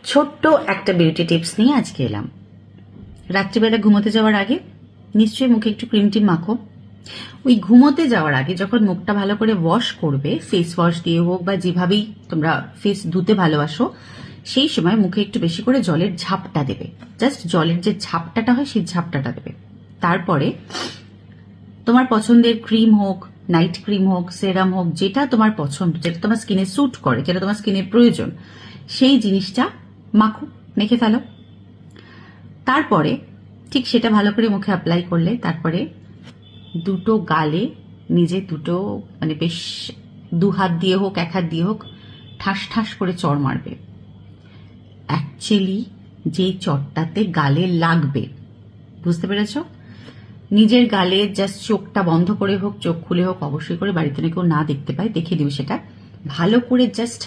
ছোট্ট একটা beauty tips নিয়ে আজকে এলাম। রাত্রিবেলা ঘুমোতে যাওয়ার আগে নিশ্চয়ই মুখে একটু ক্রিম টিম মাখো। ওই ঘুমোতে যাওয়ার আগে যখন মুখটা ভালো করে ওয়াশ করবে, ফেস ওয়াশ দিয়ে হোক বা যেভাবেই তোমরা ফেস ধুতে ভালোবাসো, সেই সময় মুখে একটু বেশি করে জলের ঝাপটা দেবে। জাস্ট জলের যে ঝাপটাটা হয় সেই ঝাপটাটা দেবে। তারপরে তোমার পছন্দের ক্রিম হোক, নাইট ক্রিম হোক, সেরাম হোক, যেটা তোমার পছন্দ, যেটা তোমার স্কিনে স্যুট করে, যেটা তোমার স্কিনের প্রয়োজন, সেই জিনিসটা মাখো, মেখে ফেলো। তারপরে ঠিক সেটা ভালো করে মুখে অ্যাপ্লাই করলে তারপরে দুটো গালে নিজে দুটো মানে বেশ দু হাত দিয়ে হোক এক হাত দিয়ে হোক ঠাস ঠাস করে চড় মারবে। অ্যাকচুয়ালি যে চটটাতে গালে লাগবে, বুঝতে পেরেছ? নিজের গালে জাস্ট চোখটা বন্ধ করে হোক, চোখ খুলে হোক, অবশ্যই করে বাড়িতে কেউ না দেখতে পায়, দেখে দিবে সেটা। ভালো করে জাস্ট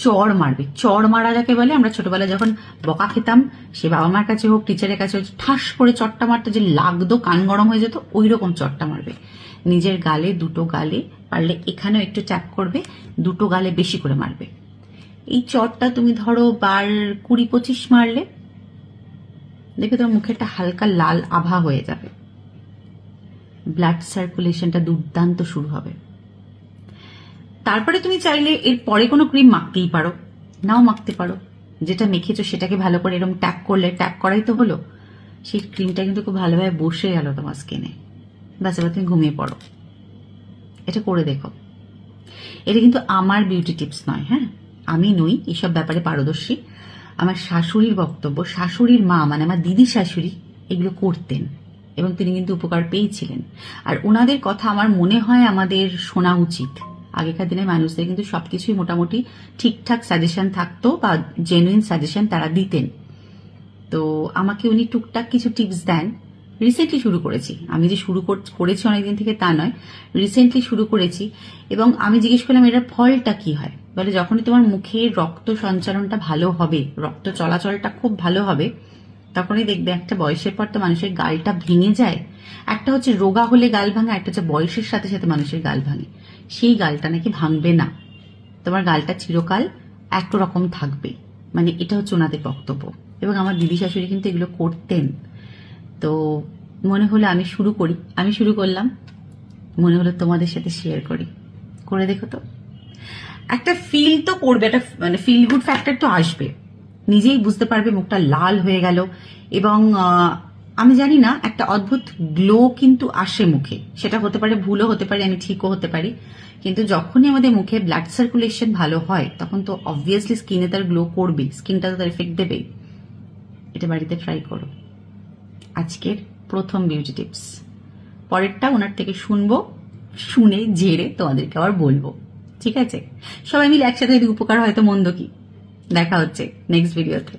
চড় মারবে। চড় মারা যাকে বলে, আমরা ছোটবেলায় যখন বকা খেতাম, সে বাবা মার কাছে হোক, টিচারের কাছে হোক, ঠাস করে চটটা মারতে যে লাগতো, কান গরম হয়ে যেত, ওই রকম চটটা মারবে নিজের গালে। দুটো গালে পারলে এখানেও একটু ট্যাপ করবে, দুটো গালে বেশি করে মারবে। এই চটটা তুমি ধরো 20-25 মারলে দেখবে তোমার মুখে একটা হালকা লাল আভা হয়ে যাবে, ব্লাড সার্কুলেশনটা দুর্দান্ত শুরু হবে। তারপরে তুমি চাইলে এর পরে কোনো ক্রিম মাখতেই পারো, নাও মাখতে পারো। যেটা মেখেছো সেটাকে ভালো করে এরকম ট্যাপ করলে, ট্যাপ করাই তো হলো, সেই ক্রিমটা কিন্তু খুব ভালোভাবে বসে গেল তোমার স্কিনে। বাস এবার তুমি ঘুমিয়ে পড়ো। এটা করে দেখো। এটা কিন্তু আমার বিউটি টিপস নয়, হ্যাঁ, আমি নই এসব ব্যাপারে পারদর্শী। আমার শাশুড়ির বক্তব্য, শাশুড়ির মা মানে আমার দিদি শাশুড়ি এগুলো করতেন এবং তিনি কিন্তু উপকার পেয়েছিলেন। আর ওনাদের কথা আমার মনে হয় আমাদের শোনা উচিত। আগেকার দিনের মানুষদের কিন্তু সবকিছুই মোটামুটি ঠিকঠাক সাজেশন থাকতো বা জেনুইন সাজেশন তারা দিতেন। তো আমাকে উনি টুকটাক কিছু টিপস দেন। রিসেন্টলি শুরু করেছি, আমি যে শুরু করেছি অনেকদিন থেকে তা নয়, রিসেন্টলি শুরু করেছি। এবং আমি জিজ্ঞেস করলাম এটার ফলটা কি হয়। বলে যখনই তোমার মুখে রক্ত সঞ্চালনটা ভালো হবে, রক্ত চলাচলটা খুব ভালো হবে, তখনই দেখবে একটা বয়সের পর তো মানুষের গালটা ভেঙে যায়। একটা হচ্ছে রোগা হলে গাল ভাঙা, একটা হচ্ছে বয়সের সাথে সাথে মানুষের গাল ভাঙে। সেই গালটা নাকি ভাঙবে না, তোমার গালটা চিরকাল একরকম থাকবে। মানে এটা হচ্ছে ওনাদের বক্তব্য। এবং আমার দিদি শাশুড়ি কিন্তু এগুলো করতেন। তো মনে হলো আমি শুরু করি, আমি শুরু করলাম, মনে হলো তোমাদের সাথে শেয়ার করি। করে দেখো তো, একটা ফিল তো করবে, একটা মানে ফিল গুড ফ্যাক্টর তো আসবে, নিজেই বুঝতে পারবে মুখটা লাল হয়ে গেল। এবং আমি জানি না, একটা অদ্ভুত গ্লো কিন্তু আসে মুখে। সেটা হতে পারে ভুলও হতে পারে, আমি ঠিকও হতে পারি, কিন্তু যখনই আমাদের মুখে ব্লাড সার্কুলেশন ভালো হয় তখন তো অবভিয়াসলি স্কিনে তার গ্লো করবে, স্কিনটা তো তার এফেক্ট দেবে। এটা বাড়িতে ট্রাই করো। আজকের প্রথম বিউটি টিপস, পরেরটা ওনার থেকে শুনবো, শুনে জেরে তোমাদেরকে আবার বলবো, ঠিক আছে? সবাই মিলে একসাথে যদি উপকার হয় তো মন্দ কি। দেখা হচ্ছে নেক্সট ভিডিওতে।